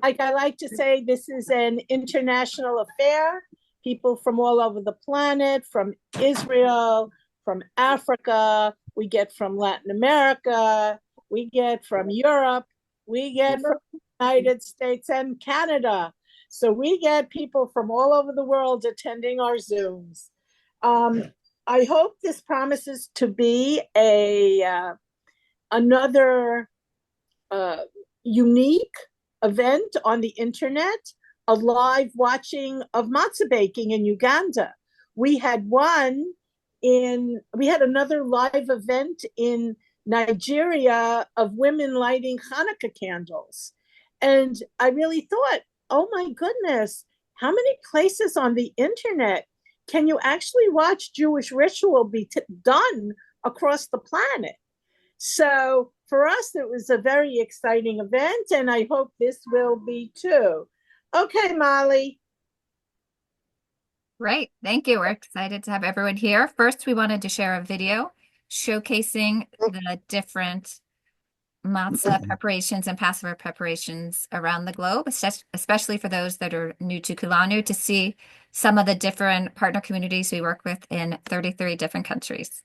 like I like to say, this is an international affair. People from all over the planet, from Israel, from Africa, we get from Latin America, we get from Europe, we get from the United States and Canada. So we get people from all over the world attending our Zooms. Um, I hope this promises to be a another uh, unique event on the internet, a live watching of matzah baking in Uganda. We had we had another live event in Nigeria of women lighting Hanukkah candles. And I really thought, oh my goodness, how many places on the internet can you actually watch Jewish ritual be done across the planet? So for us, it was a very exciting event, and I hope this will be too. Okay, Molly. Right. Thank you. We're excited to have everyone here. First, we wanted to share a video showcasing the different matzah preparations and Passover preparations around the globe, especially for those that are new to Kulanu, to see some of the different partner communities we work with in 33 different countries.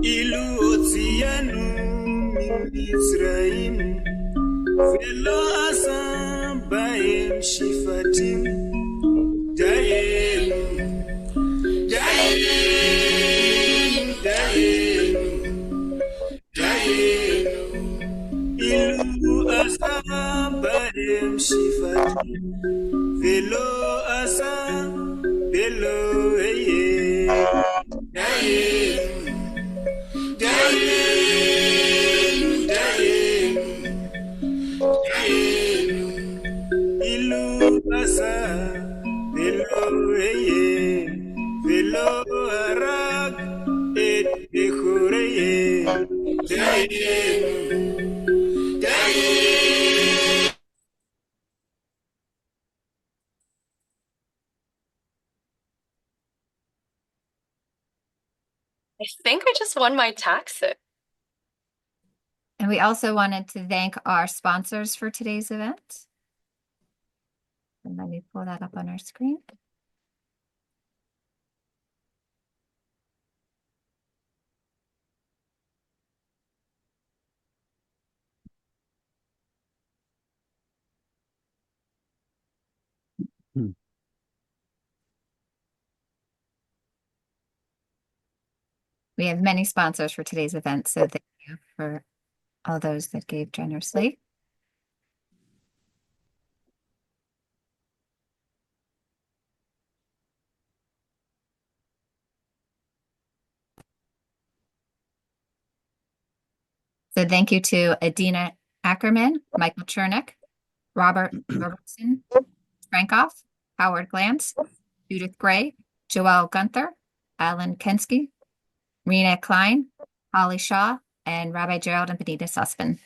Ilu otienu Mizraim Velo asam baim shifatim Dayenu Dayenu Dayenu Dayenu Ilu asam baim shifatim Velo asam Velo eye Dayenu Ilu asa velo eye velo arak et ekhoreye I think I just won my taxes. And we also wanted to thank our sponsors for today's event. And let me pull that up on our screen. We have many sponsors for today's event, so thank you for all those that gave generously. So thank you to Adina Ackerman, Michael Chernick, Robert Robertson, Frankoff, Howard Glantz, Judith Gray, Joelle Gunther, Alan Kensky, Rena Klein, Holly Shaw, and Rabbi Gerald and Benita Sussman.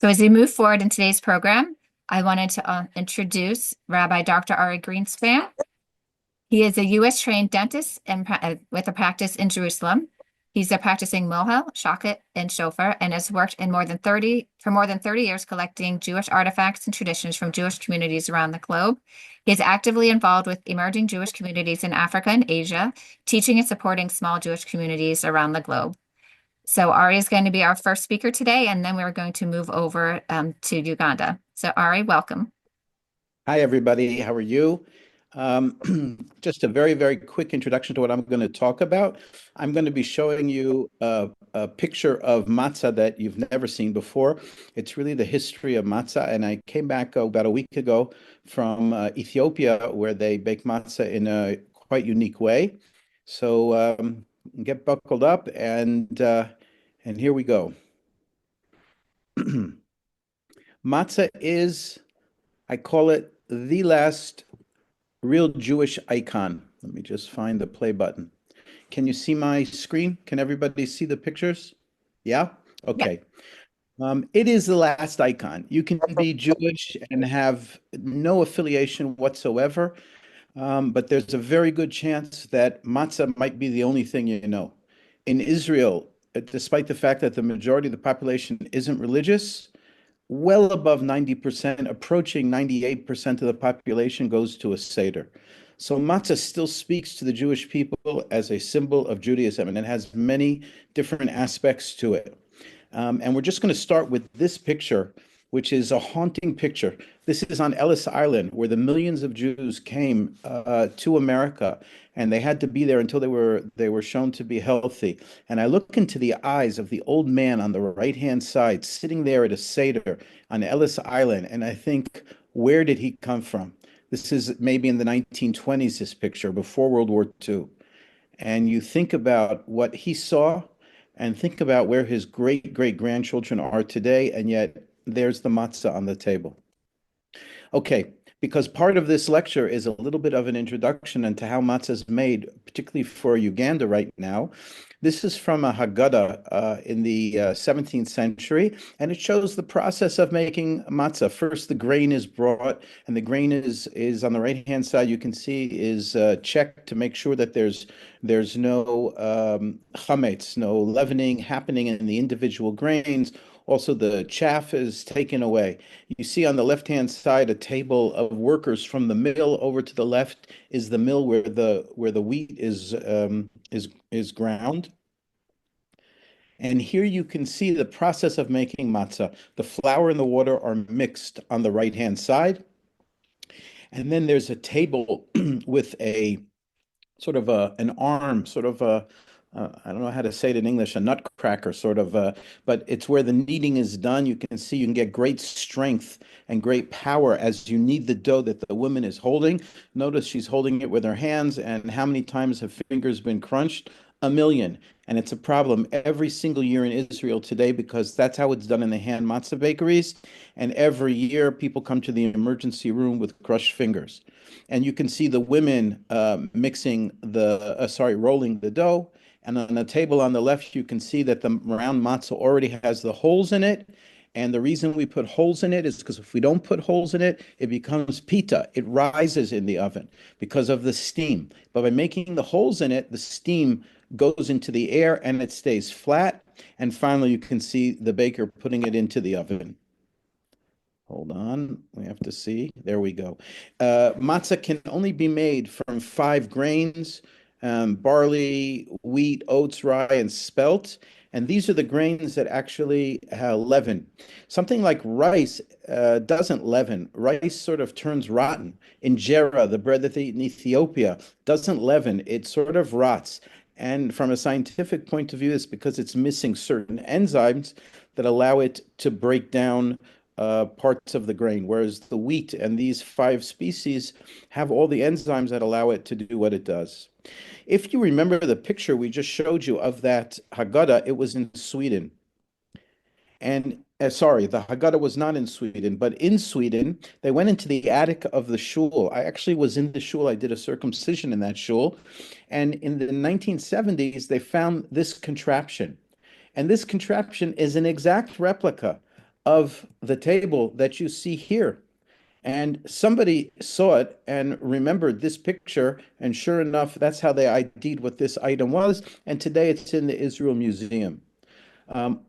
So as we move forward in today's program, I wanted to introduce Rabbi Dr. Ari Greenspan. He is a U.S. trained dentist and with a practice in Jerusalem. He's a practicing mohel, shochet, and shofar, and has worked in more than 30 years collecting Jewish artifacts and traditions from Jewish communities around the globe. He is actively involved with emerging Jewish communities in Africa and Asia, teaching and supporting small Jewish communities around the globe. So Ari is going to be our first speaker today, and then we're going to move over to Uganda. So Ari, welcome. Hi, everybody. How are you? Just a very, very quick introduction to what I'm going to talk about. I'm going to be showing you a picture of matzah that you've never seen before. It's really the history of matzah, and I came back about a week ago from Ethiopia, where they bake matzah in a quite unique way. So get buckled up, and here we go. Matzah is, I call it the last real Jewish icon. Let me just find the play button. Can you see my screen? Can everybody see the pictures? Yeah? Yeah. Okay. It is the last icon. You can be Jewish and have no affiliation whatsoever, but there's a very good chance that matzah might be the only thing you know. In Israel, despite the fact that the majority of the population isn't religious, well above 90%, approaching 98% of the population goes to a Seder. So matzah still speaks to the Jewish people as a symbol of Judaism, and it has many different aspects to it. And we're just going to start with this picture, which is a haunting picture. This is on Ellis Island, where the millions of Jews came to America, and they had to be there until they were shown to be healthy. And I look into the eyes of the old man on the right-hand side, sitting there at a Seder on Ellis Island, and I think, where did he come from? This is maybe in the 1920s, this picture, before World War II. And you think about what he saw and think about where his great great grandchildren are today, and yet there's the matzah on the table. Okay, because part of this lecture is a little bit of an introduction into how matzah is made, particularly for Uganda right now. This is from a Haggadah in the 17th century, and it shows the process of making matzah. First, the grain is brought, and the grain is on the right-hand side, you can see, is checked to make sure that there's no chametz, no leavening happening in the individual grains. Also, the chaff is taken away. You see on the left-hand side a table of workers from the mill. Over to the left is the mill where the wheat is ground. And here you can see the process of making matzah. The flour and the water are mixed on the right-hand side. And then there's a table with a sort of an arm, sort of I don't know how to say it in English, a nutcracker sort of, but it's where the kneading is done. You can see you can get great strength and great power as you knead the dough that the woman is holding. Notice she's holding it with her hands, and how many times have fingers been crunched? 1,000,000. And it's a problem every single year in Israel today because that's how it's done in the hand matzah bakeries. And every year people come to the emergency room with crushed fingers. And you can see the women rolling the dough. And on the table on the left, you can see that the round matzah already has the holes in it. And the reason we put holes in it is because if we don't put holes in it, it becomes pita. It rises in the oven because of the steam. But by making the holes in it, the steam goes into the air and it stays flat. And finally, you can see the baker putting it into the oven. Hold on, we have to see. There we go. Matzah can only be made from 5 grains, barley, wheat, oats, rye, and spelt. And these are the grains that actually leaven. Something like rice doesn't leaven. Rice sort of turns rotten. Injera, the bread that they eat in Ethiopia, doesn't leaven. It sort of rots. And from a scientific point of view, it's because it's missing certain enzymes that allow it to break down parts of the grain, whereas the wheat and these 5 species have all the enzymes that allow it to do what it does. If you remember the picture we just showed you of that Haggadah, it was in Sweden. And sorry, the Haggadah was not in Sweden, but in Sweden, they went into the attic of the shul. I actually was in the shul. I did a circumcision in that shul. And in the 1970s, they found this contraption. And this contraption is an exact replica of the table that you see here. And somebody saw it and remembered this picture, and sure enough, that's how they ID'd what this item was. And today it's in the Israel Museum.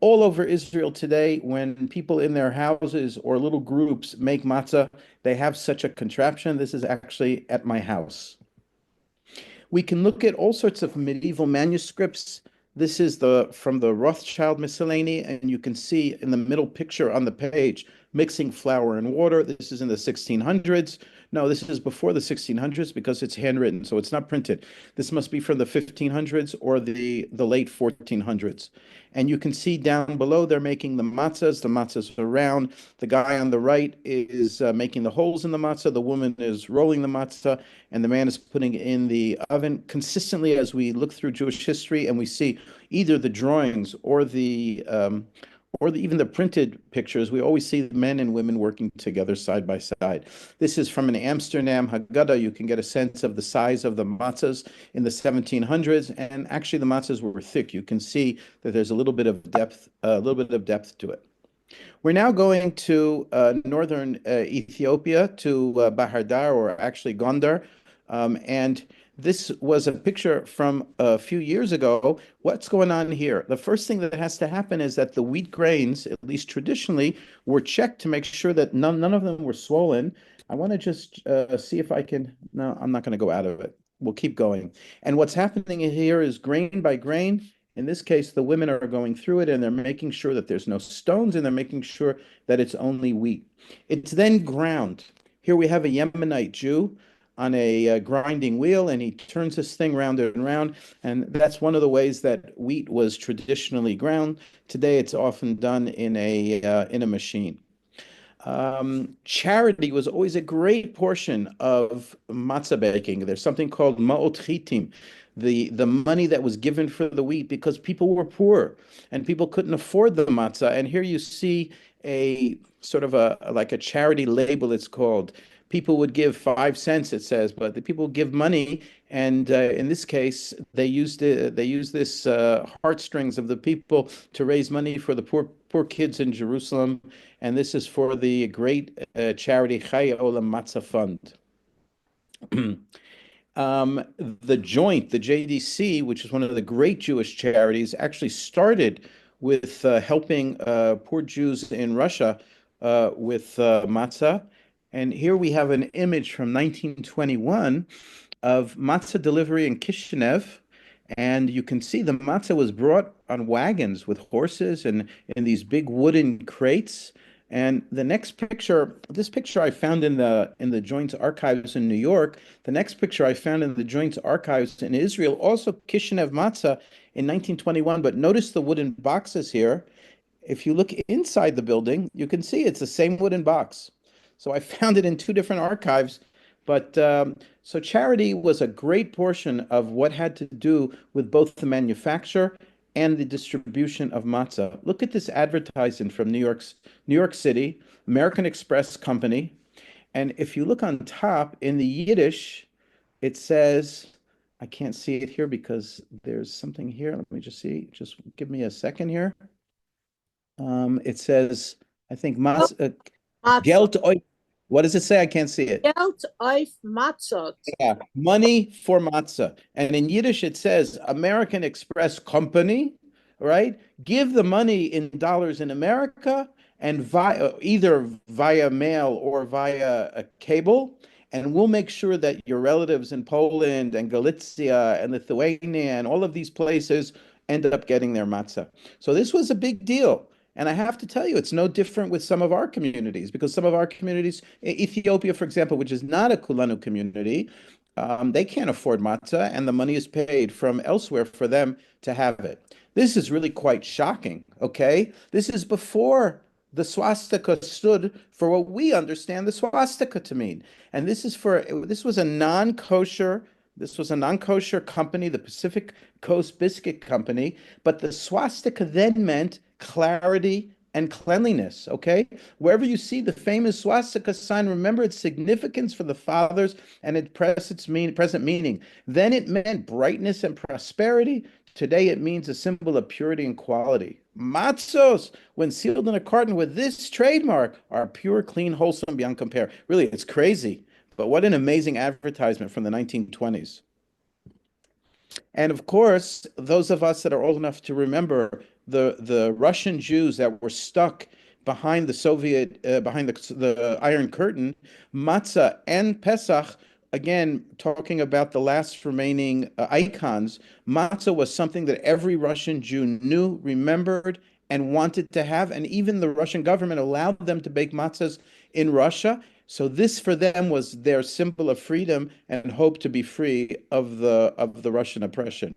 All over Israel today, when people in their houses or little groups make matzah, they have such a contraption. This is actually at my house. We can look at all sorts of medieval manuscripts. This is from the Rothschild Miscellany, and you can see in the middle picture on the page, mixing flour and water. This is in the 1600s. No, this is before the 1600s because it's handwritten, so it's not printed. This must be from the 1500s or the late 1400s. And you can see down below, they're making the matzahs. The matzahs are round. The guy on the right is making the holes in the matzah. The woman is rolling the matzah, and the man is putting it in the oven. Consistently, as we look through Jewish history and we see either the drawings or the even the printed pictures, we always see men and women working together side by side. This is from an Amsterdam Haggadah. You can get a sense of the size of the matzahs in the 1700s, and actually the matzahs were thick. You can see that there's a little bit of depth, to it. We're now going to northern Ethiopia, to Bahar Dar, or actually Gondar. And this was a picture from a few years ago. What's going on here? The first thing that has to happen is that the wheat grains, at least traditionally, were checked to make sure that none of them were swollen. I want to just see if I can. No, I'm not going to go out of it. We'll keep going. And what's happening here is grain by grain. In this case, the women are going through it and they're making sure that there's no stones and they're making sure that it's only wheat. It's then ground. Here we have a Yemenite Jew on a grinding wheel, and he turns this thing round and round. And that's one of the ways that wheat was traditionally ground. Today, it's often done in a machine. Charity was always a great portion of matzah baking. There's something called ma'ot chitim, the money that was given for the wheat, because people were poor and people couldn't afford the matzah. And here you see a sort of like a charity label, it's called. People would give 5 cents, it says, but the people give money, and in this case, they use this heartstrings of the people to raise money for the poor kids in Jerusalem, and this is for the great charity Chaya Olam Matzah Fund. The Joint, the JDC, which is one of the great Jewish charities, actually started with helping poor Jews in Russia with matzah. And here we have an image from 1921 of matzah delivery in Kishinev. And you can see the matzah was brought on wagons with horses and in these big wooden crates. And the next picture, this picture I found in the Joint's archives in New York. The next picture I found in the Joint's archives in Israel, also Kishinev matzah in 1921. But notice the wooden boxes here. If you look inside the building, you can see it's the same wooden box. So I found it in 2 different archives. But so charity was a great portion of what had to do with both the manufacture and the distribution of matzah. Look at this advertisement from New York City, American Express Company. And if you look on top in the Yiddish, it says, I can't see it here because there's something here. Let me just see. Just give me a second here. It says, I think, Geld euch. What does it say? I can't see it. Geld auf Matzot. Yeah, money for matzah. And in Yiddish, it says American Express Company, right? Give the money in dollars in America and either via mail or via a cable. And we'll make sure that your relatives in Poland and Galicia and Lithuania and all of these places ended up getting their matzah. So this was a big deal. And I have to tell you, it's no different with some of our communities, because some of our communities, Ethiopia, for example, which is not a Kulanu community, they can't afford matzah, and the money is paid from elsewhere for them to have it. This is really quite shocking, okay? This is before the swastika stood for what we understand the swastika to mean. And this was a non-kosher company, the Pacific Coast Biscuit Company, but the swastika then meant clarity and cleanliness, okay? Wherever you see the famous swastika sign, remember its significance for the fathers and its present meaning. Then it meant brightness and prosperity. Today it means a symbol of purity and quality. Matzos, when sealed in a carton with this trademark, are pure, clean, wholesome, beyond compare. Really, it's crazy. But what an amazing advertisement from the 1920s. And of course, those of us that are old enough to remember the Russian Jews that were stuck behind the Iron Curtain, Matzah and Pesach, again, talking about the last remaining icons, Matzah was something that every Russian Jew knew, remembered, and wanted to have. And even the Russian government allowed them to bake matzahs in Russia. So this for them was their symbol of freedom and hope to be free of the Russian oppression.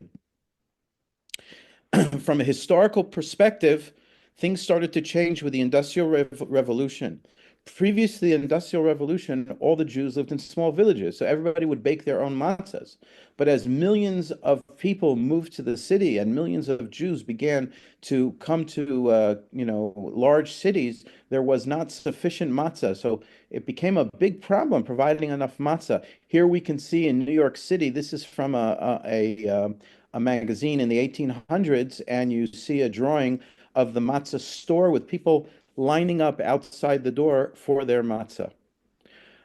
From a historical perspective, things started to change with the Industrial Revolution. Previous to the Industrial Revolution, all the Jews lived in small villages, so everybody would bake their own matzahs. But as millions of people moved to the city and millions of Jews began to come to, large cities, there was not sufficient matzah. So it became a big problem providing enough matzah. Here we can see in New York City, this is from a magazine in the 1800s, and you see a drawing of the matzah store with people lining up outside the door for their matzah.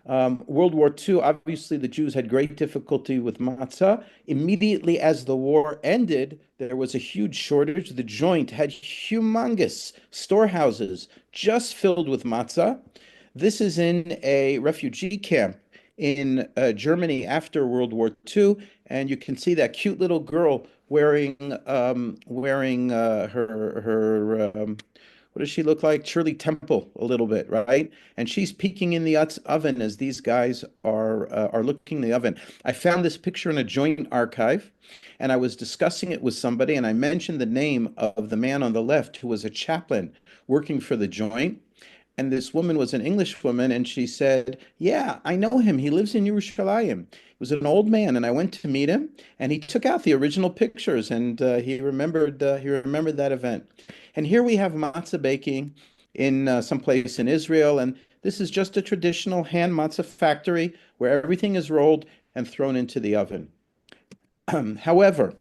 World War II, obviously the Jews had great difficulty with matzah. Immediately as the war ended, there was a huge shortage. The Joint had humongous storehouses just filled with matzah. This is in a refugee camp in Germany after World War II, and you can see that cute little girl wearing her what does she look like? Shirley Temple, a little bit, right? And she's peeking in the oven as these guys are looking in the oven. I found this picture in a Joint archive, and I was discussing it with somebody, and I mentioned the name of the man on the left who was a chaplain working for the Joint. And this woman was an English woman, and she said, "Yeah, I know him. He lives in Yerushalayim." He was an old man, and I went to meet him, and he took out the original pictures, and he remembered that event. And here we have matzah baking in some place in Israel, and this is just a traditional hand matzah factory where everything is rolled and thrown into the oven. However,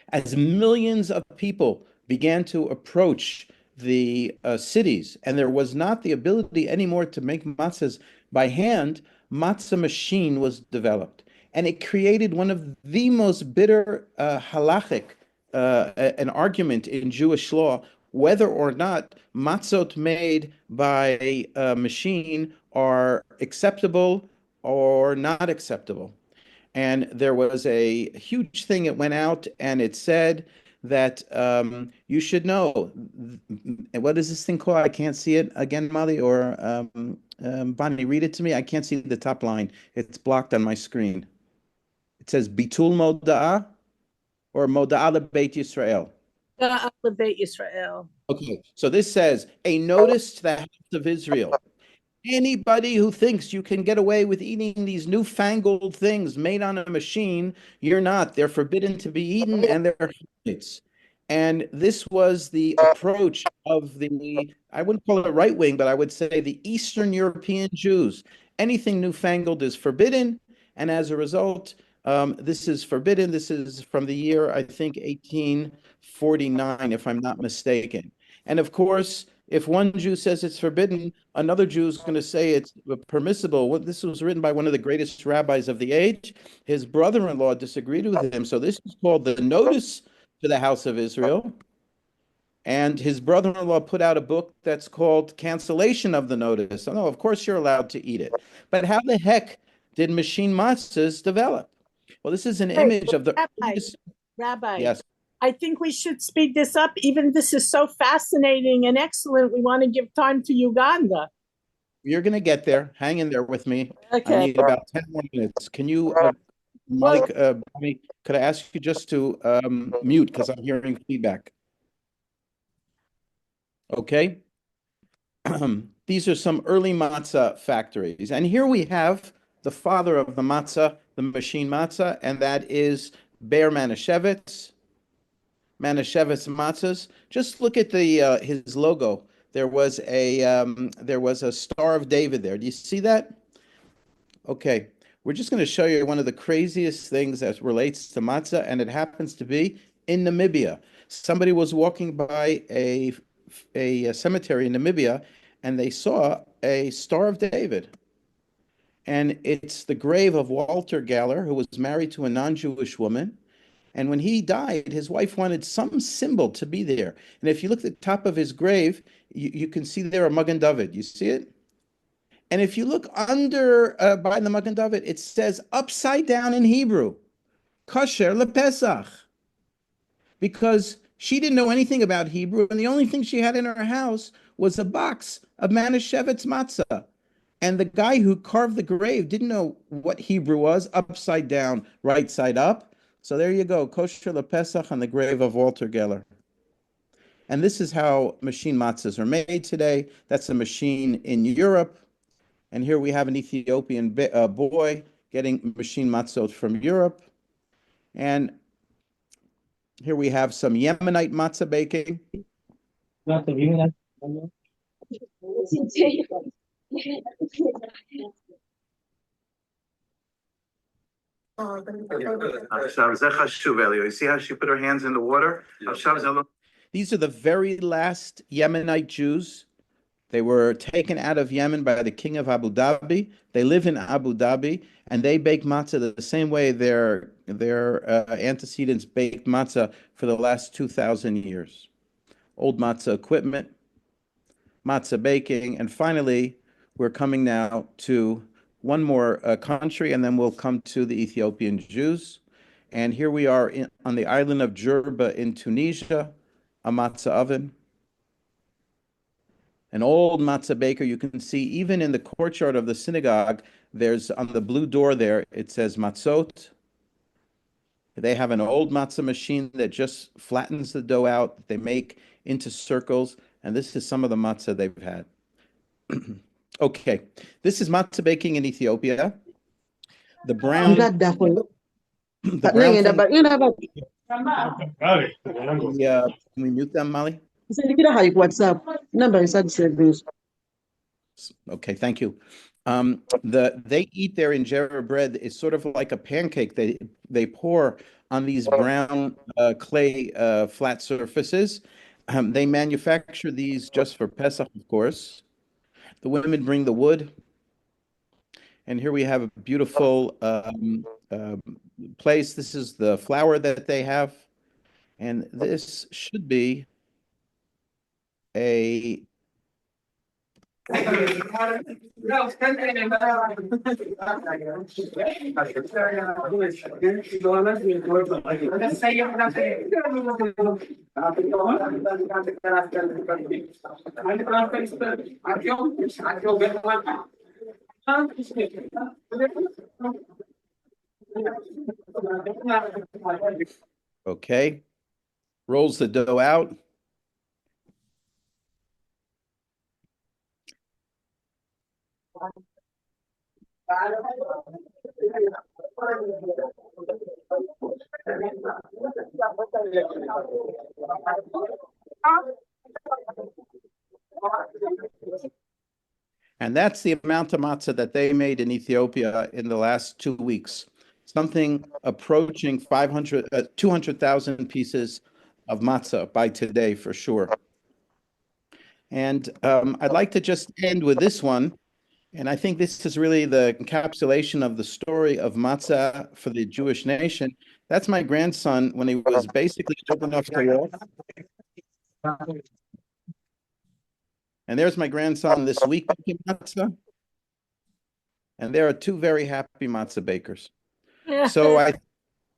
as millions of people began to approach the cities, and there was not the ability anymore to make matzahs by hand, matzah machine was developed. And it created one of the most bitter halachic, an argument in Jewish law, whether or not matzot made by a machine are acceptable or not acceptable. And there was a huge thing that went out, and it said that you should know. What is this thing called? I can't see it again, Molly, or Bonnie, read it to me. I can't see the top line. It's blocked on my screen. It says Bitul Moda'ah or Moda'ah Beit Yisrael. Beit Israel. Okay, so this says a notice to the house of Israel. Anybody who thinks you can get away with eating these newfangled things made on a machine, you're not. They're forbidden to be eaten, and they're habits. And this was the approach of I wouldn't call it right wing, but I would say the Eastern European Jews. Anything newfangled is forbidden, and as a result, this is forbidden. This is from the year, I think, 1849, if I'm not mistaken. And of course, if one Jew says it's forbidden, another Jew is going to say it's permissible. This was written by one of the greatest rabbis of the age. His brother-in-law disagreed with him. So this is called the Notice to the House of Israel. And his brother-in-law put out a book that's called Cancellation of the Notice. Oh, no, of course you're allowed to eat it. But how the heck did machine matzahs develop? Well, this is an image of the Rabbi. Yes. I think we should speed this up. Even this is so fascinating and excellent. We want to give time to Uganda. You're going to get there. Hang in there with me. Okay. I need about 10 more minutes. Can you, Malik, could I ask you just to mute because I'm hearing feedback? Okay. These are some early matzah factories. And here we have the father of the matzah, the machine matzah, and that is Be'er Manischewitz. Manischewitz matzahs. Just look at his logo. There was a Star of David there. Do you see that? Okay, we're just going to show you one of the craziest things that relates to matzah, and it happens to be in Namibia. Somebody was walking by a cemetery in Namibia, and they saw a Star of David. And it's the grave of Walter Galler, who was married to a non-Jewish woman. And when he died, his wife wanted some symbol to be there. And if you look at the top of his grave, you can see there a Magen David. You see it? And if you look under by the Magen David, it says upside down in Hebrew, Kosher LePesach. Because she didn't know anything about Hebrew, and the only thing she had in her house was a box of Manischewitz matzah. And the guy who carved the grave didn't know what Hebrew was, upside down, right side up. So there you go, Kosher LePesach on the grave of Walter Geller. And this is how machine matzahs are made today. That's a machine in Europe. And here we have an Ethiopian boy getting machine matzot from Europe. And here we have some Yemenite matzah baking. You see how she put her hands in the water? These are the very last Yemenite Jews. They were taken out of Yemen by the king of Abu Dhabi. They live in Abu Dhabi, and they bake matzah the same way their antecedents baked matzah for the last 2,000 years. Old matzah equipment, matzah baking, and finally, we're coming now to one more country, and then we'll come to the Ethiopian Jews. And here we are on the island of Jerba in Tunisia, a matzah oven. An old matzah baker. You can see even in the courtyard of the synagogue, there's on the blue door there, it says matzot. They have an old matzah machine that just flattens the dough out, that they make into circles, and this is some of the matzah they've had. Okay, this is matzah baking in Ethiopia. The brown, the brown thing, can we mute them, Molly? Okay, thank you. They eat their injera bread. It's sort of like a pancake. They pour on these brown clay flat surfaces. They manufacture these just for Pesach, of course. The women bring the wood, and here we have a beautiful place. This is the flour that they have, and this should be a okay. Rolls the dough out. And that's the amount of matzah that they made in Ethiopia in the last 2 weeks. Something approaching 200,000 pieces of matzah by today for sure. And I'd like to just end with this one. And I think this is really the encapsulation of the story of matzah for the Jewish nation. That's my grandson when he was basically old enough to walk. And there's my grandson this week making matzah. And there are two very happy matzah bakers. So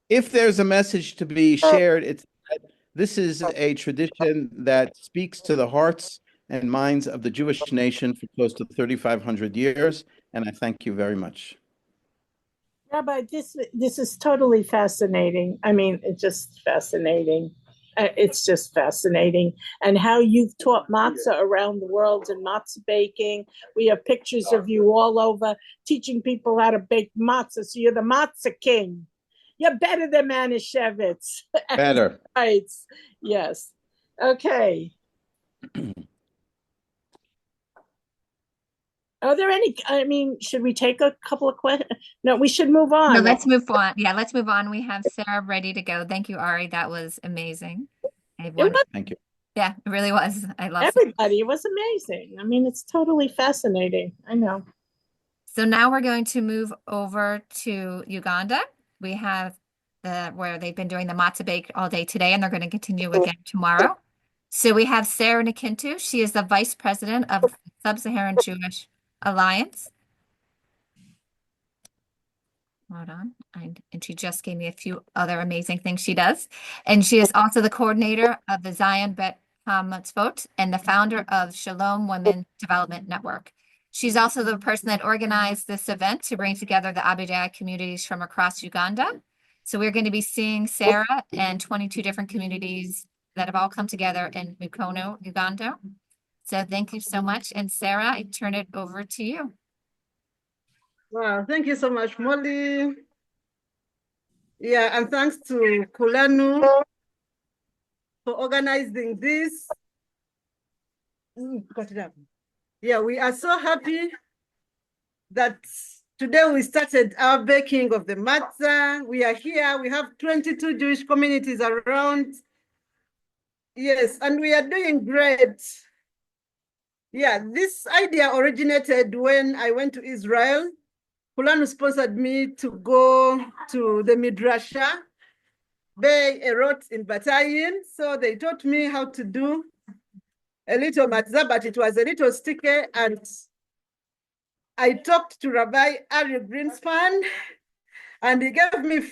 if there's a message to be shared, it's that this is a tradition that speaks to the hearts and minds of the Jewish nation for close to 3,500 years. And I thank you very much. Rabbi, this is totally fascinating. I mean, it's just fascinating. It's just fascinating. And how you've taught matzah around the world and matzah baking. We have pictures of you all over teaching people how to bake matzah. So you're the matzah king. You're better than Manischewitz. Better. Right. Yes. Okay. Are there any, I mean, should we take a couple of questions? No, we should move on. No, let's move on. Yeah, let's move on. We have Sarah ready to go. Thank you, Ari. That was amazing. Thank you. Yeah, it really was. I love everybody. It was amazing. I mean, it's totally fascinating. I know. So now we're going to move over to Uganda. We have where they've been doing the matzah bake all day today, and they're going to continue again tomorrow. So we have Sarah Nakintu. She is the vice president of the Sub-Saharan Jewish Alliance. Hold on. And she just gave me a few other amazing things she does. And she is also the coordinator of the Zion Bet Hamatzvot and the founder of Shalom Women Development Network. She's also the person that organized this event to bring together the Abayudaya communities from across Uganda. So we're going to be seeing Sarah and 22 different communities that have all come together in Mukono, Uganda. So thank you so much. And Sarah, I turn it over to you. Wow, thank you so much, Molly. Yeah, and thanks to Kulanu for organizing this. Cut it up. Yeah, we are so happy that today we started our baking of the matzah. We are here. We have 22 Jewish communities around. Yes, and we are doing great. Yeah, this idea originated when I went to Israel. Kulanu sponsored me to go to the Midrasha, Bay Erot in Batayin. So they taught me how to do a little matzah, but it was a little sticky. And I talked to Rabbi Ari Greenspan, and he gave me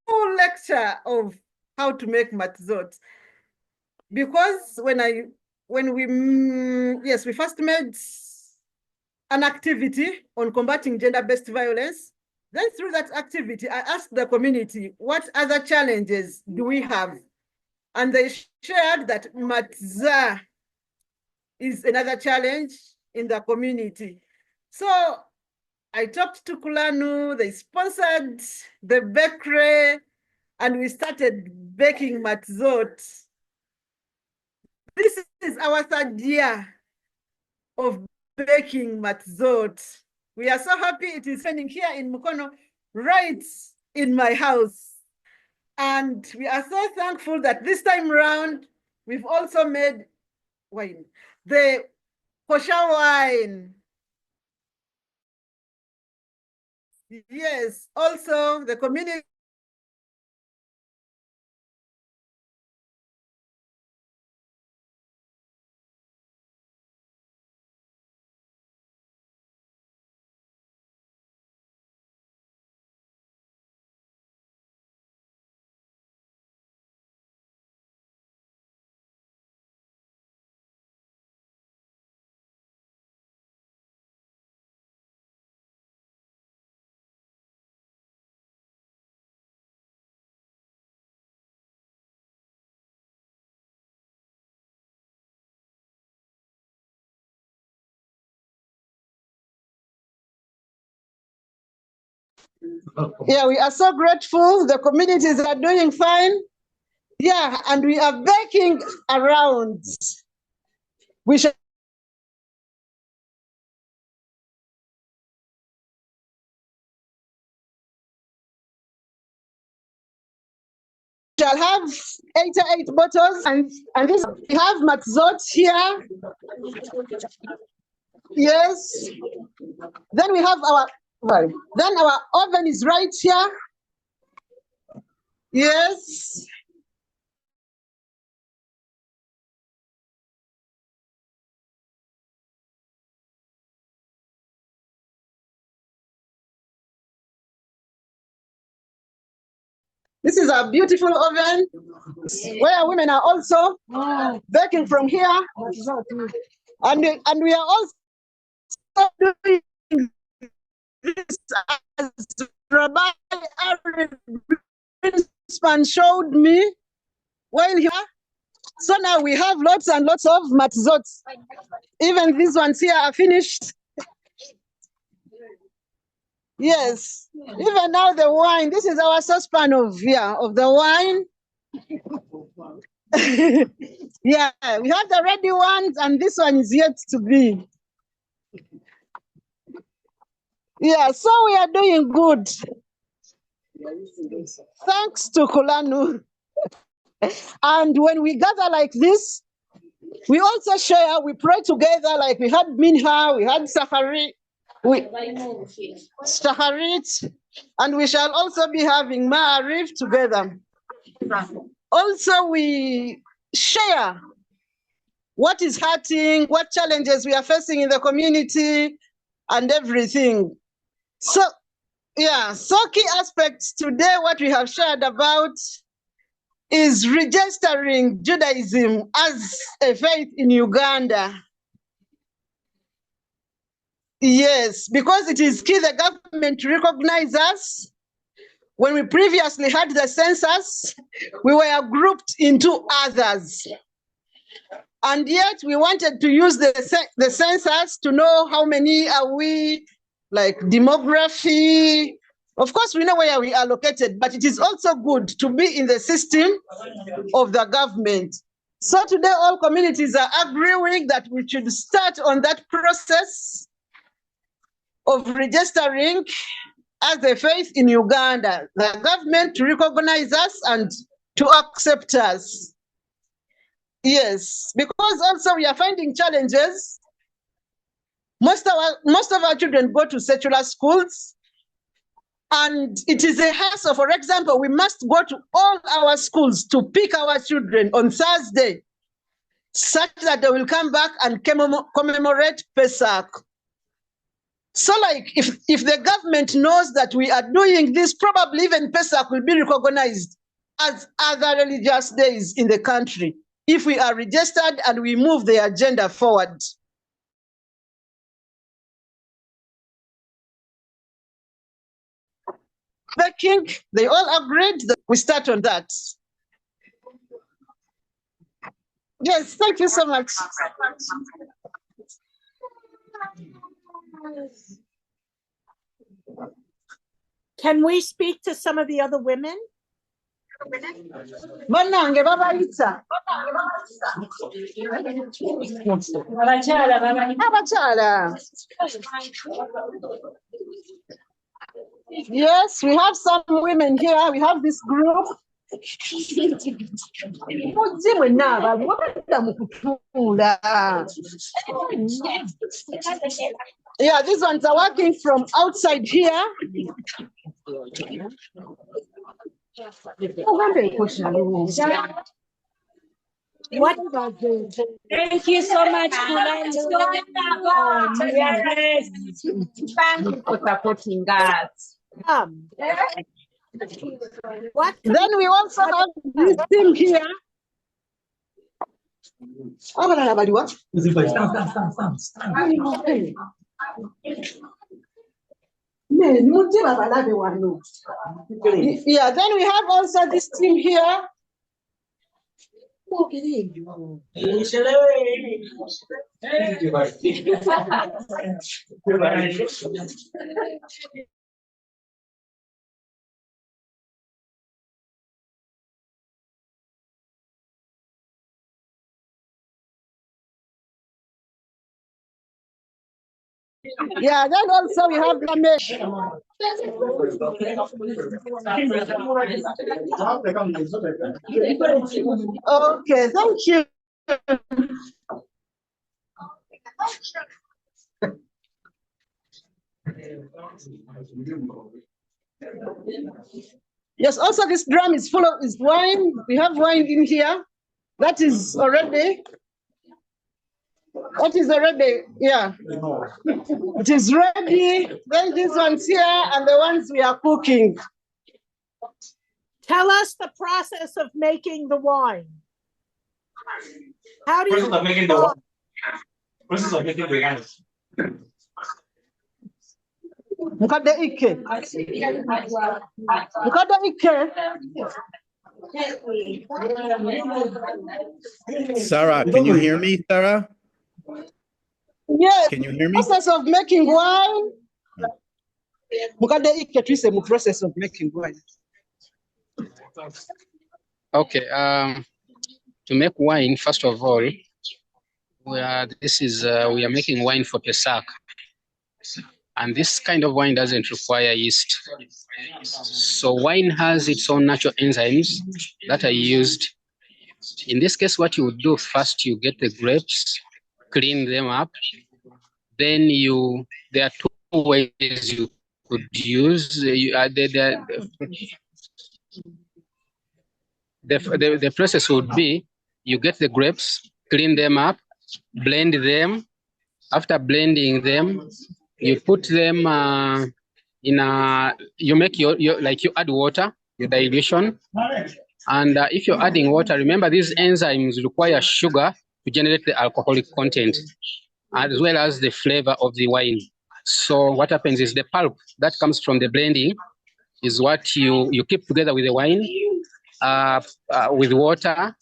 full lecture of how to make matzot. Because we first made an activity on combating gender-based violence. Then through that activity, I asked the community, what other challenges do we have? And they shared that matzah is another challenge in the community. So I talked to Kulanu, they sponsored the bakery, and we started baking matzot. This is our third year of baking matzot. We are so happy it is happening here in Mukono, right in my house. And we are so thankful that this time around, we've also made wine, the kosher wine. Yes, also the community yeah, we are so grateful. The communities are doing fine. Yeah, and we are baking around. We shall have 88 bottles, and this we have matzot here. Yes. Then we have then our oven is right here. Yes. This is a beautiful oven where women are also baking from here. And we are also doing this as Rabbi Aaron Greenspan showed me while here. So now we have lots and lots of matzot. Even these ones here are finished. Yes, even now the wine, this is our saucepan of the wine. Yeah, we have the ready ones, and this one is yet to be. Yeah, so we are doing good. Thanks to Kulanu. And when we gather like this, we also share, we pray together, like we had Minha, we had Safari. Shaharit, and we shall also be having Ma'arif together. Also, we share what is hurting, what challenges we are facing in the community, and everything. So, yeah, so key aspects today, what we have shared about is registering Judaism as a faith in Uganda. Yes, because it is key the government recognize us. when we previously had the census, we were grouped into others. And yet we wanted to use the census to know how many are we, like demography. Of course, we know where we are located, but it is also good to be in the system of the government. So today, all communities are agreeing that we should start on that process of registering as a faith in Uganda, the government to recognize us and to accept us. Yes, because also we are finding challenges. Most of our children go to secular schools, and it is a hassle. For example, we must go to all our schools to pick our children on Thursday, such that they will come back and commemorate Pesach. So like if the government knows that we are doing this, probably even Pesach will be recognized as other religious days in the country if we are registered and we move the agenda forward. The king, they all agreed that we start on that. Yes, thank you so much. Can we speak to some of the other women? Banange babayita. Abachala. Yes, we have some women here. We have this group. Yeah, these ones are working from outside here. What? Thank you so much, for supporting us. What? Then we also have this team here. Yeah, then we have also this team here. Yeah, then also we have Ramesh. Okay, thank you. Yes, also this drum is full of wine. We have wine in here. That is already, yeah. It is ready. Then these ones here and the ones we are cooking. Tell us the process of making the wine. How do you Process of making the wine. Process of making the wine. Look at the Ike. Look at the Ike. Sarah, can you hear me, Sarah? Yes. Can you hear me? Process of making wine. Look at the Ike. Process of making wine. Okay. To make wine, first of all, we are making wine for Pesach. And this kind of wine doesn't require yeast. So wine has its own natural enzymes that are used. In this case, what you would do first, you get the grapes, clean them up. Then there are two ways you could use. The process would be, you get the grapes, clean them up, blend them. After blending them, you put them you make you add water, your dilution. And if you're adding water, remember these enzymes require sugar to generate the alcoholic content, as well as the flavor of the wine. So what happens is the pulp that comes from the blending is what you keep together with the wine, with water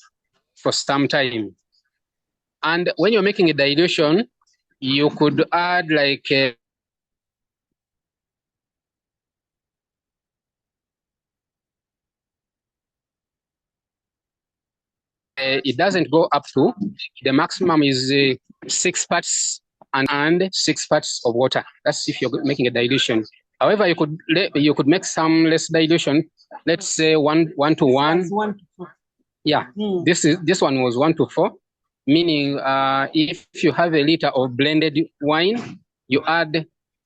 for some time. And when you're making a dilution, you could add like it doesn't go up to, the maximum is 6 parts and 6 parts of water. That's if you're making a dilution. However, you could make some less dilution. Let's say 1 to 1. Yeah, this one was 1 to 4, meaning if you have a liter of blended wine, you add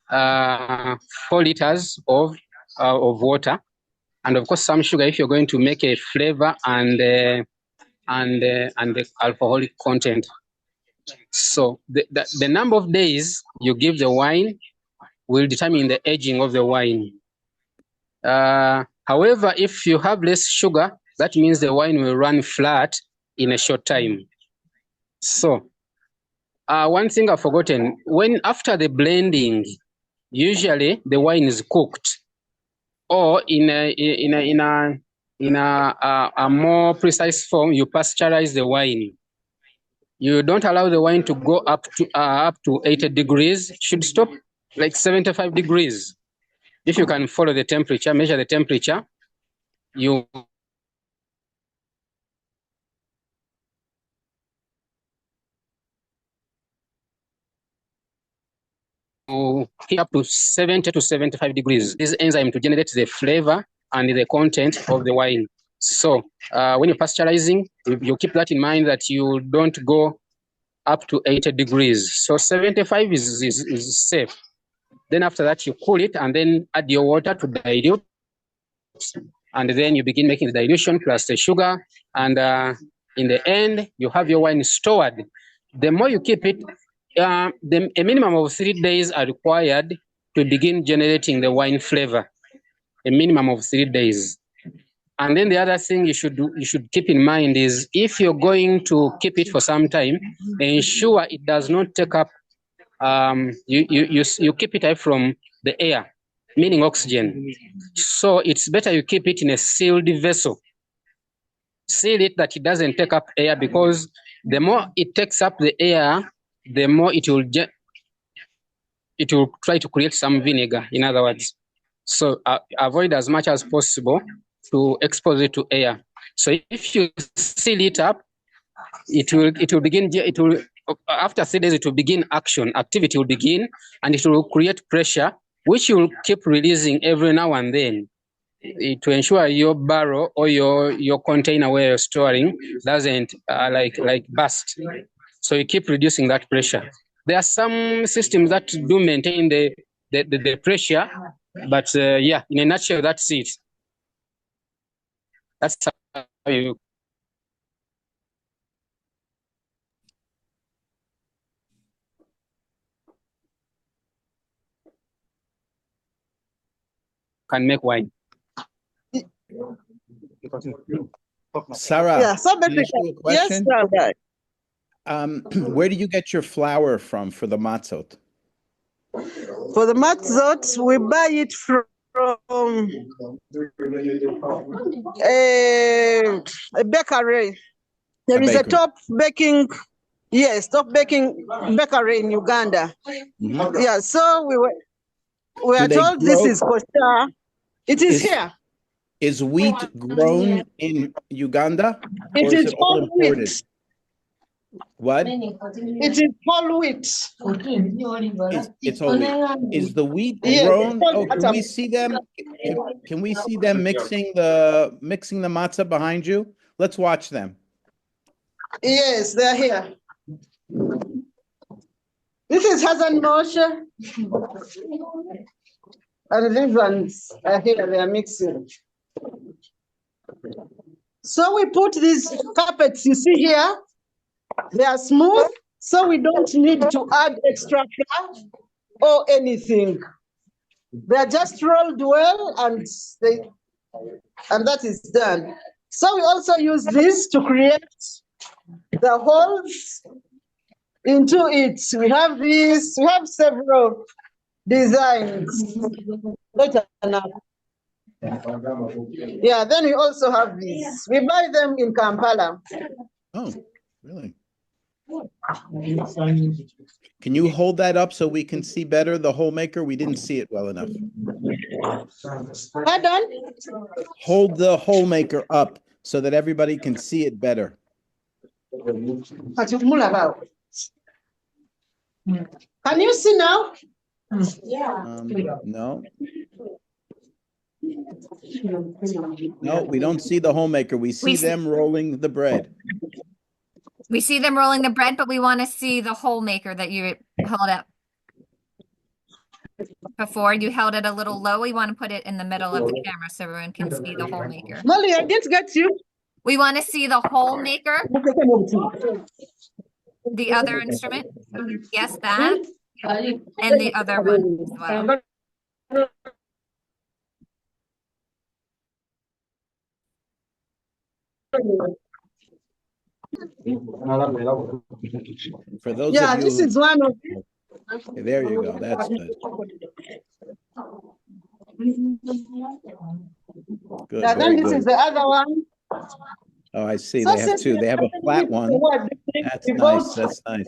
4 liters of water, and of course some sugar if you're going to make a flavor and the alcoholic content. So the number of days you give the wine will determine the aging of the wine. However, if you have less sugar, that means the wine will run flat in a short time. So one thing I've forgotten, after the blending, usually the wine is cooked, or in a more precise form, you pasteurize the wine. You don't allow the wine to go up to 80 degrees. It should stop like 75 degrees. If you can follow the temperature, measure the temperature, you heat up to 70 to 75 degrees. This enzyme to generate the flavor and the content of the wine. So when you're pasteurizing, you keep that in mind, that you don't go up to 80 degrees. So 75 is safe. Then after that, you cool it and then add your water to dilute. And then you begin making the dilution plus the sugar. And in the end, you have your wine stored. The more you keep it, a minimum of 3 days are required to begin generating the wine flavor. A minimum of 3 days. And then the other thing you should keep in mind is, if you're going to keep it for some time, ensure it does not take up. You keep it away from the air, meaning oxygen. So it's better you keep it in a sealed vessel. Seal it that it doesn't take up air, because the more it takes up the air, the more it will try to create some vinegar, in other words. So avoid as much as possible to expose it to air. So if you seal it up, it will begin, after 3 days, it will begin activity will begin, and it will create pressure, which you will keep releasing every now and then, to ensure your barrel or your container where you're storing doesn't like burst. So you keep reducing that pressure. There are some systems that do maintain the pressure, but yeah, in a nutshell, that's it. That's how you can make wine. Sarah, Yeah, so can I ask you a question? yes, Where do you get your flour from for the matzot? for the matzot, we buy it from a bakery. There is a top baking bakery in Uganda. Mm-hmm. Yeah, so we are told this is kosher. It is here. Is wheat grown in Uganda, or is it all imported? Wheat. What? It is whole wheat. It's whole wheat. Is the wheat grown? Oh, can we see them? Can we see them mixing the matzah behind you? Let's watch them. Yes, they're here. This is Hassan Moshe. And these ones are here, they are mixing. So we put these carpets you see here, they are smooth, so we don't need to add extra flour or anything. They are just rolled well, and that is done. So we also use this to create the holes into it. We have this, we have several designs. Yeah, then we also have these. We buy them in Kampala. Oh, really? Can you hold that up so we can see better the hole maker? We didn't see it well enough. Pardon? Hold the hole maker up so that everybody can see it better. Can you see now? No. No, we don't see the hole maker. We see them rolling the bread. We see them rolling the bread, but we want to see the hole maker that you held up before. You held it a little low. We want to put it in the middle of the camera so everyone can see the hole maker. Molly, I didn't get you. We want to see the hole maker. The other instrument. Yes, that. And the other one as well. For those yeah, of you this is one of okay, there you go. That's good. Good. Yeah, then this good. is the other one. Oh, I see. So They have two. They have a flat one. That's nice. That's nice.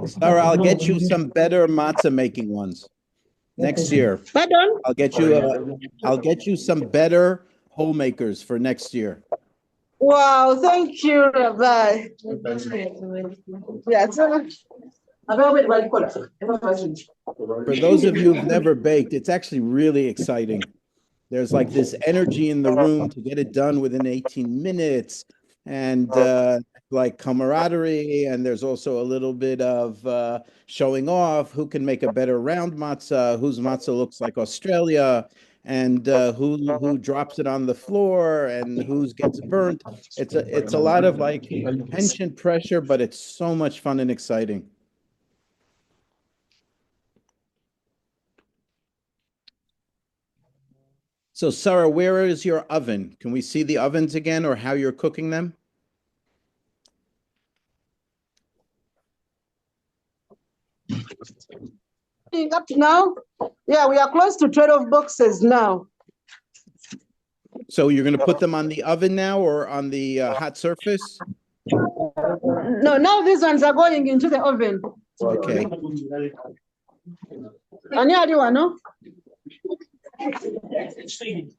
Sarah, I'll get you some better matzah making ones next year. Pardon? I'll get you some better hole makers for next year. Wow, thank you, Rabbi. Yeah, for those of you who've never baked, it's actually really exciting. There's like this energy in the room to get it done within 18 minutes and like camaraderie. And there's also a little bit of showing off who can make a better round matzah, whose matzah looks like Australia, and who drops it on the floor and whose gets burnt. It's a lot of like tension, pressure, but it's so much fun and exciting. So, Sarah, where is your oven? Can we see the ovens again or how you're cooking them? Up to now, yeah, we are close to 12 boxes now. So you're going to put them on the oven now or on the hot surface? No, now these ones are going into the oven. Okay. No?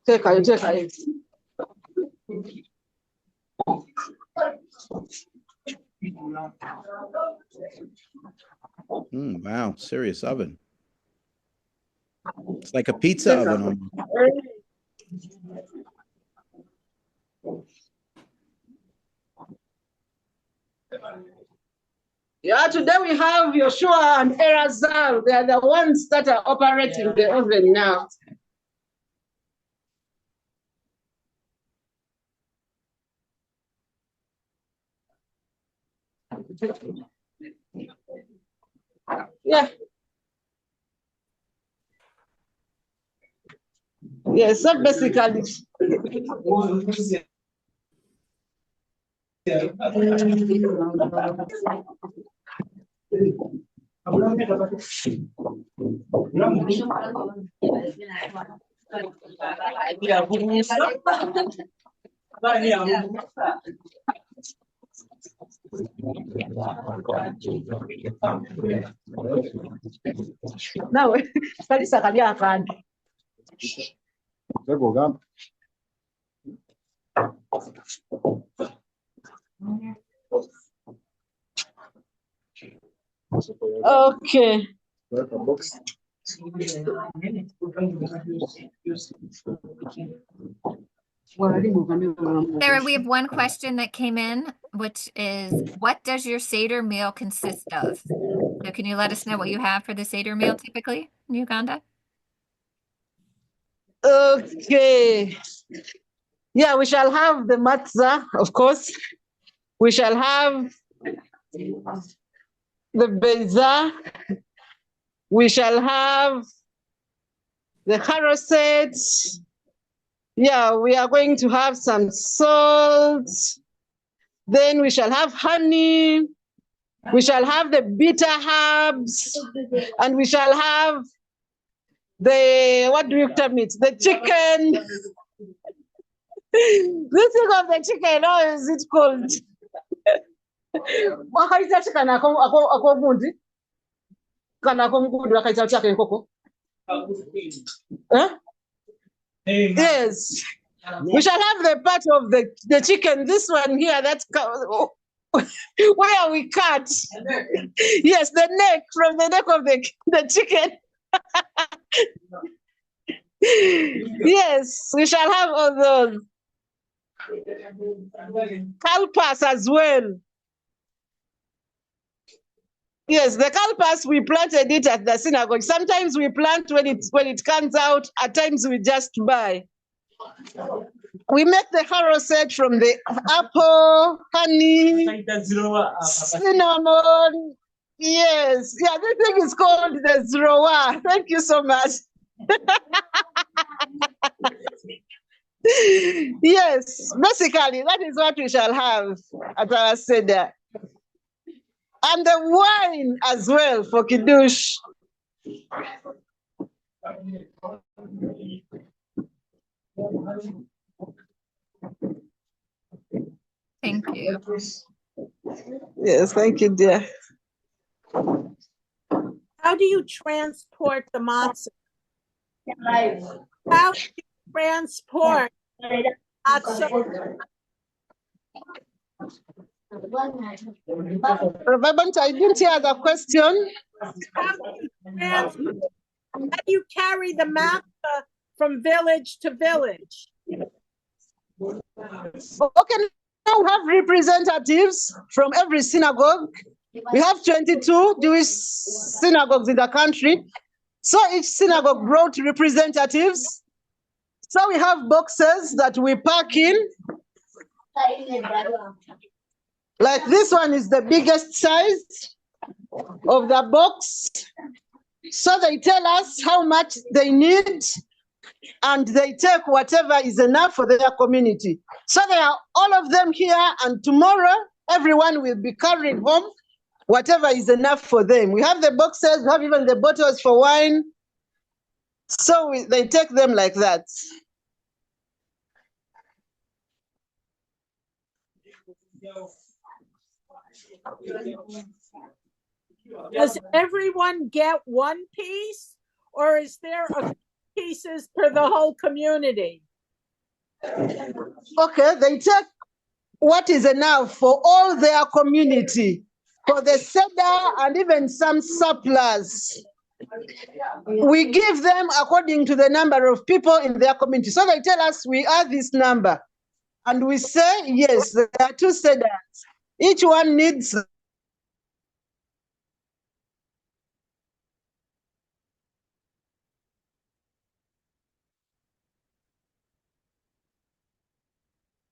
Take it. Wow, serious oven. It's like a pizza oven. Yeah, today we have Yoshua and Erazal. They are the ones that are operating the oven now. Yeah. Yeah, so basically. Now, okay. Sarah, we have one question that came in, which is, what does your Seder meal consist of? So can you let us know what you have for the Seder meal typically in Uganda? Okay. Yeah, we shall have the matzah, of course. We shall have the beiza. We shall have the haroset. Yeah, we are going to have some salt. Then we shall have honey. We shall have the bitter herbs, and we shall have the, what do you term it? The chicken. This thing of the chicken, how is it called? Wakaita chicken ako mundi. Kana ako mundi wakaita chicken koko. Huh? Yes. We shall have the part of the chicken. This one here, that's where we cut. Yes, the neck, from the neck of the chicken. Yes, we shall have all those. Kalpas as well. Yes, the kalpas, we planted it at the synagogue. Sometimes we plant when it comes out. At times we just buy. We make the haroset from the apple, honey, cinnamon. Yes, yeah, this thing is called the zroa. Thank you so much. Yes, basically, that is what we shall have at our Seder. And the wine as well for Kiddush. Thank you. Yes, thank you, dear. How do you transport the matzah? How do you transport matzah? Remember, I didn't hear the question. How do you carry the matzah from village to village? Okay, now we have representatives from every synagogue. We have 22 Jewish synagogues in the country. So each synagogue brought representatives. So we have boxes that we pack in. Like this one is the biggest size of the box. So they tell us how much they need, and they take whatever is enough for their community. So they are all of them here, and tomorrow everyone will be carrying home whatever is enough for them. We have the boxes, we have even the bottles for wine. So they take them like that. Does everyone get one piece, or is there a few pieces for the whole community? Okay, they take what is enough for all their community, for the Seder and even some surplus. We give them according to the number of people in their community. So they tell us we are this number. And we say, yes, there are two Seders. Each one needs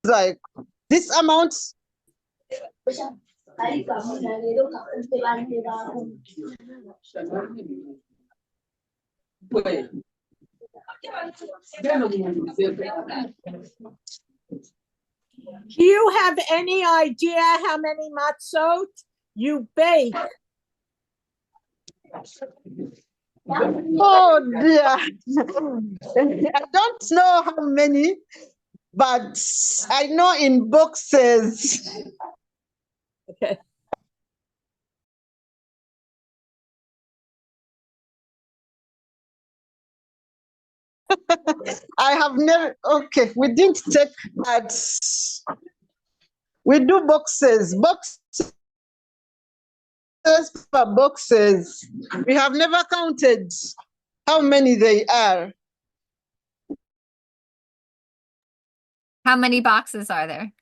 like this amount. Do you have any idea how many matzot you bake? Oh dear. I don't know how many, but I know in boxes. Okay. I have never, okay, we didn't take that. We do boxes per boxes. We have never counted how many they are. How many boxes are there?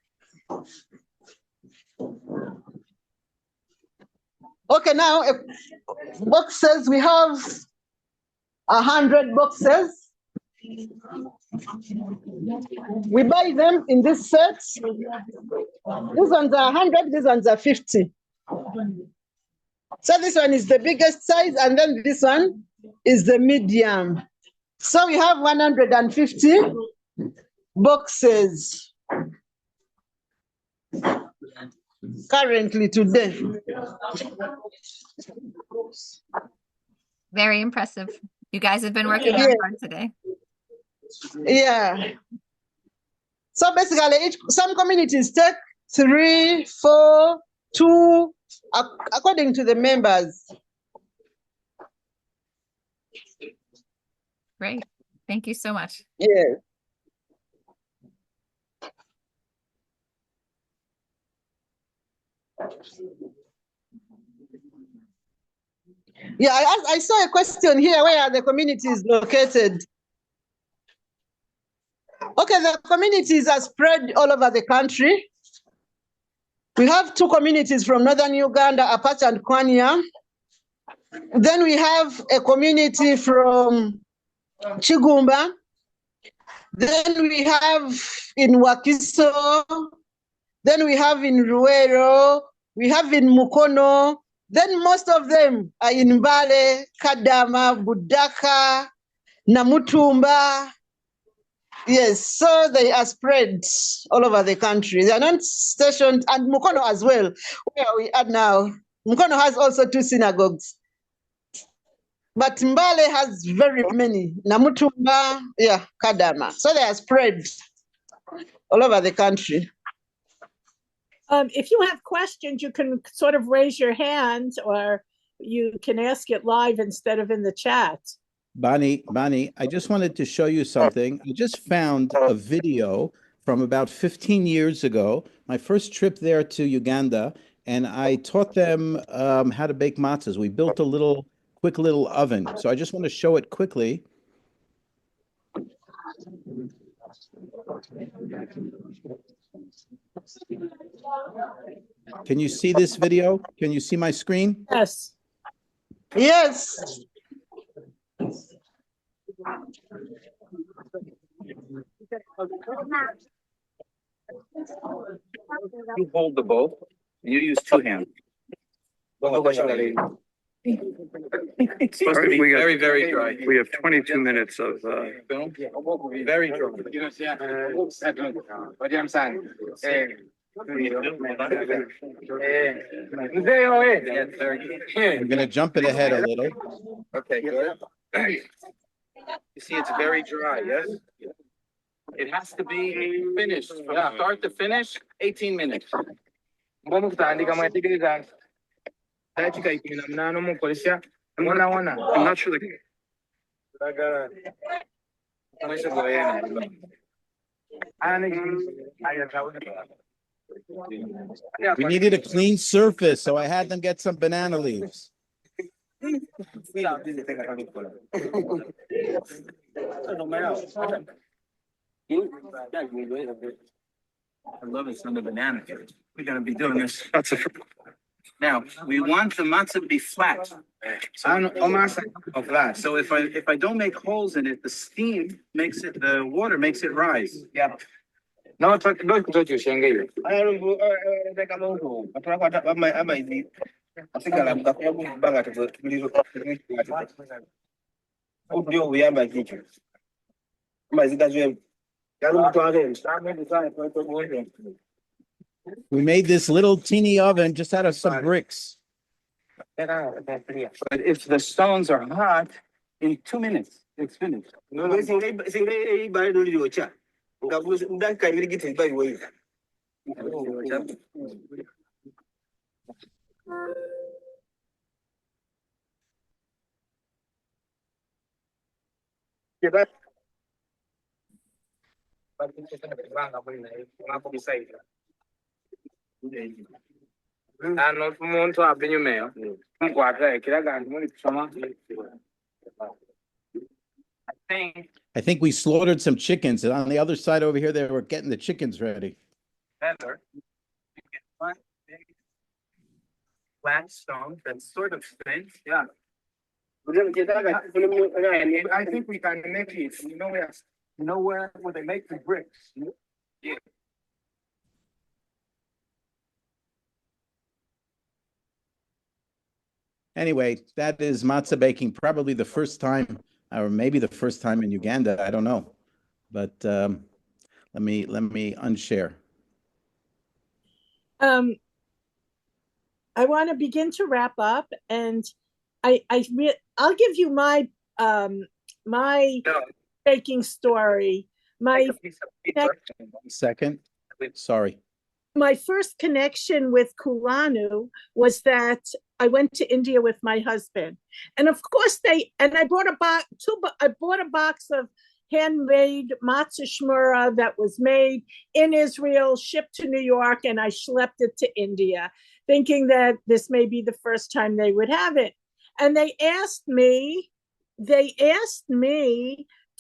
Okay, now boxes, we have 100 boxes. We buy them in this set. These ones are 100, these ones are 50. So this one is the biggest size, and then this one is the medium. So we have 150 boxes. currently today. Very impressive. You guys have been working Yeah. hard today. Yeah. So basically, some communities take 3, 4, 2, according to the members. Great. Thank you so much. Yeah. Yeah, I saw a question here. Where are the communities located? Okay, the communities are spread all over the country. We have 2 communities from northern Uganda, Apache and Kwanya. Then we have a community from Chigumba. Then we have in Wakiso. Then we have in Ruero. We have in Mukono. Then most of them are in Mbale, Kadama, Budaka, Namutumba. Yes, so they are spread all over the country. They are not stationed, and Mukono as well, where we are now. Mukono has also 2 synagogues. But Mbale has very many. Namutumba, yeah, Kadama. So they are spread all over the country. If you have questions, you can sort of raise your hand, or you can ask it live instead of in the chat. Bonnie, I just wanted to show you something. I just found a video from about 15 years ago, my first trip there to Uganda, and I taught them how to bake matzahs. We built a quick little oven. So I just want to show it quickly. Can you see this video? Can you see my screen? Yes. Yes. You hold the bowl. You use 2 hands. It's supposed to be very, very dry. We have 22 minutes of film. Very dry. I'm going to jump it ahead a little. Okay, good. You see, it's very dry, yes? It has to be finished from start to finish, 18 minutes. I'm not sure. We needed a clean surface, so I had them get some banana leaves. I love it, son of banana. We're gonna be doing this. Now we want the matzah to be flat. So if I don't make holes in it, the steam makes it, the water makes it rise. Yeah. No, we made this little teeny oven just out of some bricks. But if the stones are hot, in 2 minutes, it's finished. I think we slaughtered some chickens, and on the other side over here, they were getting the chickens ready. Flat stone that's sort of thin, yeah. I think we can make it. You know where they make the bricks? Yeah. Anyway, that is matzah baking, probably the first time, or maybe the first time in Uganda. I don't know, but let me unshare. I want to begin to wrap up, and I'll give you my my baking story. My Second, sorry. my first connection with Kulanu was that I went to India with my husband, and of course I bought a box of handmade matzah shmura that was made in Israel, shipped to New York, and I schlepped it to India, thinking that this may be the first time they would have it. And they asked me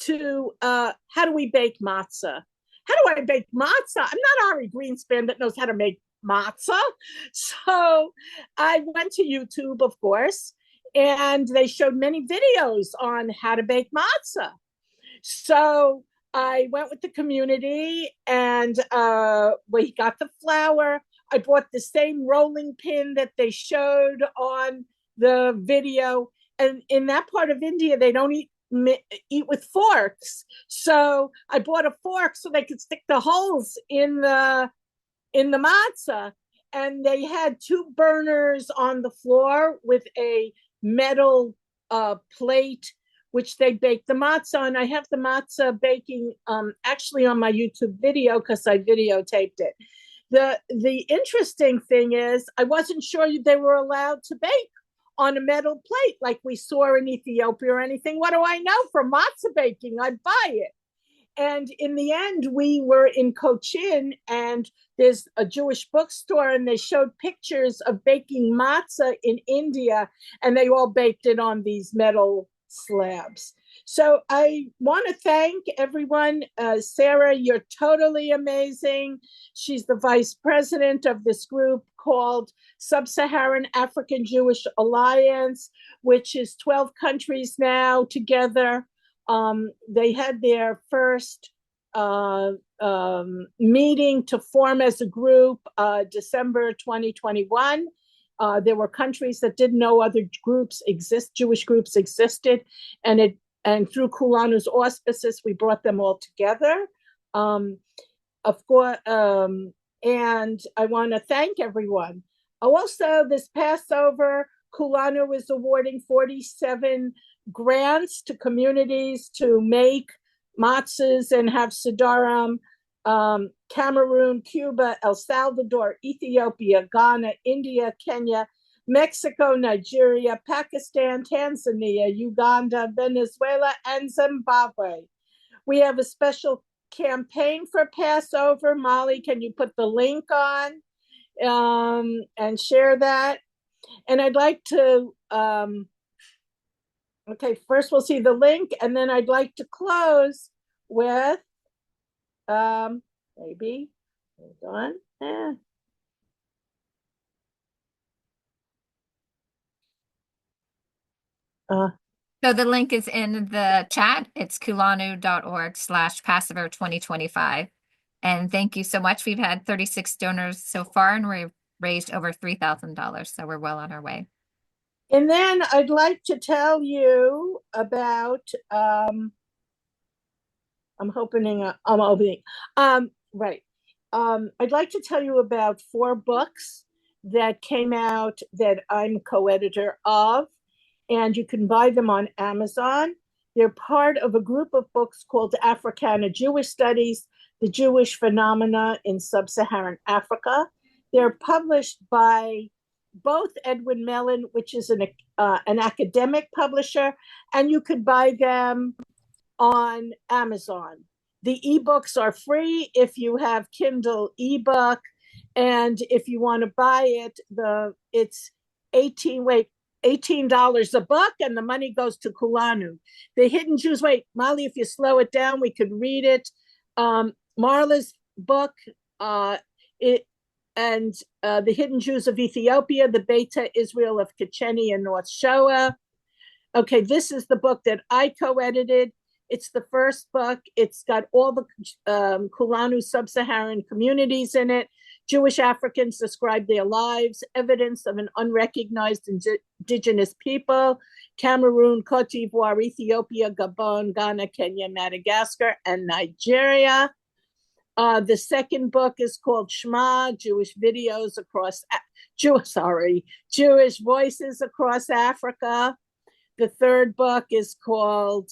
to how do we bake matzah? How do I bake matzah? I'm not Ari Greenspan that knows how to make matzah. So I went to YouTube, of course, and they showed many videos on how to bake matzah. So I went with the community, and we got the flour. I bought the same rolling pin that they showed on the video. And in that part of India, they don't eat with forks. So I bought a fork so they could stick the holes in the matzah. And they had two burners on the floor with a metal plate, which they baked the matzah. And I have the matzah baking actually on my YouTube video because I videotaped it. The interesting thing is I wasn't sure they were allowed to bake on a metal plate like we saw in Ethiopia or anything. What do I know? From matzah baking, I'd buy it. And in the end, we were in Cochin, and there's a Jewish bookstore, and they showed pictures of baking matzah in India, and they all baked it on these metal slabs. So I want to thank everyone. Sarah, you're totally amazing. She's the vice president of this group called Sub-Saharan African Jewish Alliance, which is 12 countries now together. They had their first meeting to form as a group December 2021. There were countries that didn't know other groups exist, Jewish groups existed, and through Kulanu's auspices, we brought them all together. Of course, and I want to thank everyone. Also, this Passover, Kulanu is awarding 47 grants to communities to make matzahs and have sidaram. Cameroon, Cuba, El Salvador, Ethiopia, Ghana, India, Kenya, Mexico, Nigeria, Pakistan, Tanzania, Uganda, Venezuela, and Zimbabwe. We have a special campaign for Passover. Molly, can you put the link on and share that? And I'd like to, okay, first we'll see the link, and then I'd like to close with, maybe, hold on. So the link is in the chat. It's kulanu.org/Passover 2025. And thank you so much. We've had 36 donors so far, and we've raised over $3,000. So we're well on our way. And then I'd like to tell you about, I'm opening, right. I'd like to tell you about 4 books that came out that I'm co-editor of, and you can buy them on Amazon. They're part of a group of books called Africana Jewish Studies, The Jewish Phenomena in Sub-Saharan Africa. They're published by both Edwin Mellon, which is an academic publisher, and you could buy them on Amazon. The ebooks are free if you have Kindle ebook, and if you want to buy it, it's $18 a book, and the money goes to Kulanu. The Hidden Jews, wait, Molly, if you slow it down, we could read it. Marla's book, The Hidden Jews of Ethiopia, the Beta Israel of Kicheni and North Shoah. Okay, this is the book that I co-edited. It's the first book. It's got all the Kulanu sub-Saharan communities in it. Jewish Africans describe their lives, evidence of an unrecognized indigenous people, Cameroon, Cote d'Ivoire, Ethiopia, Gabon, Ghana, Kenya, Madagascar, and Nigeria. The second book is called Shema, Jewish Voices Across Africa. The third book is called,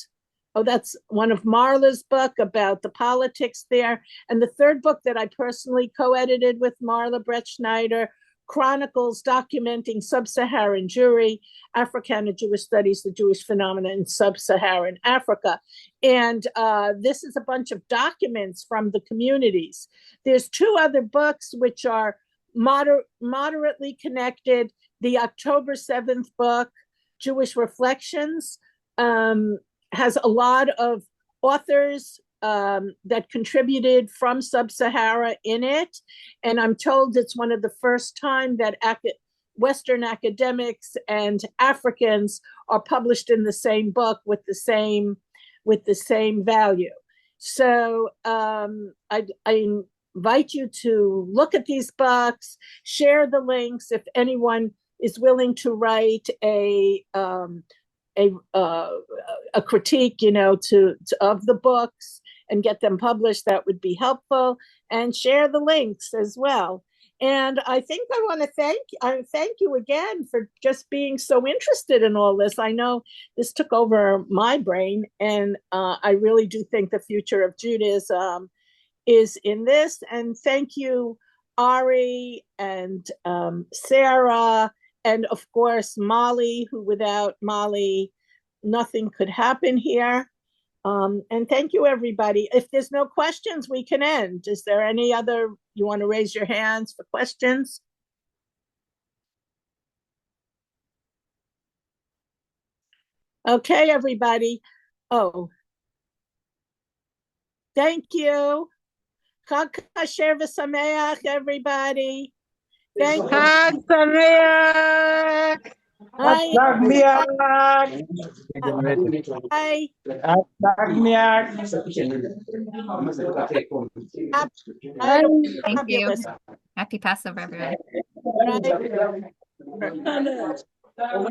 that's one of Marla's book about the politics there. And the third book that I personally co-edited with Marla Brett Schneider, Chronicles Documenting Sub-Saharan Jewry, Africana Jewish Studies, the Jewish Phenomena in Sub-Saharan Africa. And this is a bunch of documents from the communities. There's two other books which are moderately connected. The October 7th book, Jewish Reflections, has a lot of authors that contributed from Sub-Sahara in it. And I'm told it's one of the first time that Western academics and Africans are published in the same book with the same value. So I invite you to look at these books, share the links. If anyone is willing to write a critique, of the books and get them published, that would be helpful, and share the links as well. And I think I want to thank you again for just being so interested in all this. I know this took over my brain, and I really do think the future of Judaism is in this. And thank you, Ari and Sarah, and of course, Molly, who without Molly, nothing could happen here. And thank you, everybody. If there's no questions, we can end. Is there any other, you want to raise your hands for questions? Okay, everybody. Oh, thank you. Chag Kasher v'Sameach, everybody. Thank you. Chag Sameach. Hi. Hi. Thank you. Happy Passover, everyone. Right.